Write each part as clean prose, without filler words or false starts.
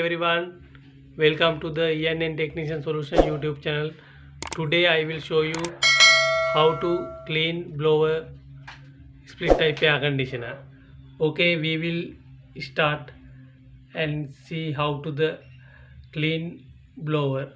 everyone, welcome to the ENN Technician Solution YouTube channel. Today I will show you how to clean blower split type air conditioner. Okay, we will start and see how to the clean blower.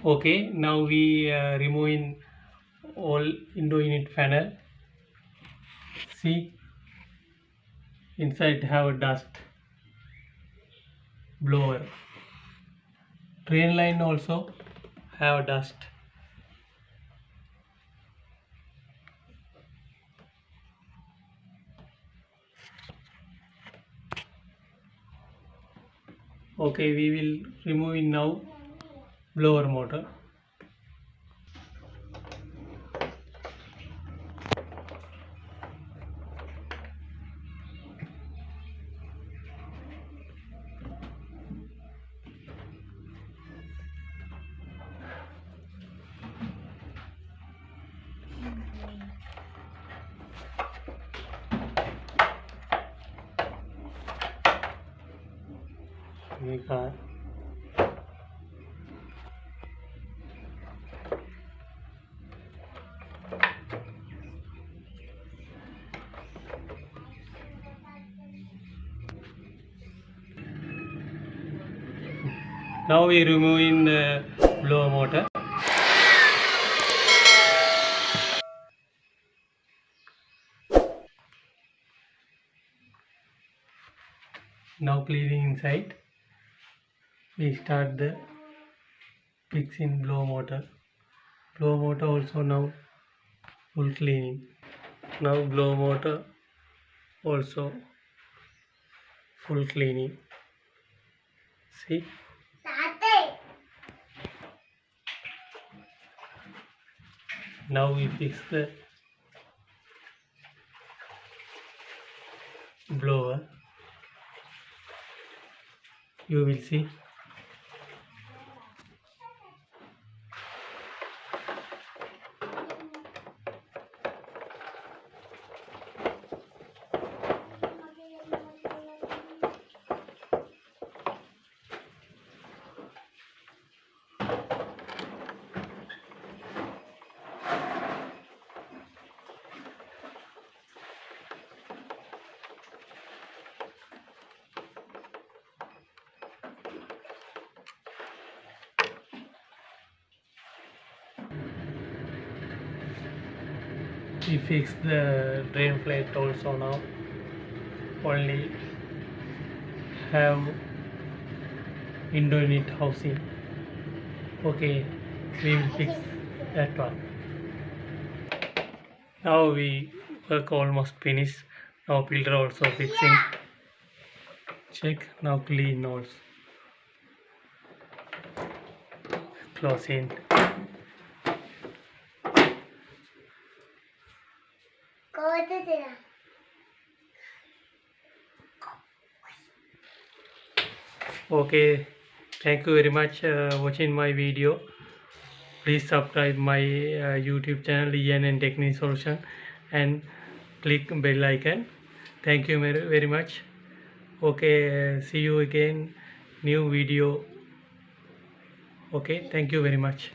Okay, now we removing all window unit panel. See, inside have dust. Blower. Drain line also have dust. Okay, we will remove it now blower motor. Now we removing the blower motor. Now cleaning inside. We start the fixing blower motor. Blower motor also now full cleaning. Now blower motor also full cleaning. See. Now we fix the blower. You will see. We fix the drain plate also now. Only have window unit housing. Okay, we will fix that one. Now we work almost finished. Now filter also fixing. Check now clean also. close in. Okay, thank you very much watching my video. Please subscribe my YouTube channel ENN Technique Solution and click bell icon. Thank you very much. Okay, see you again new video. Okay, thank you very much.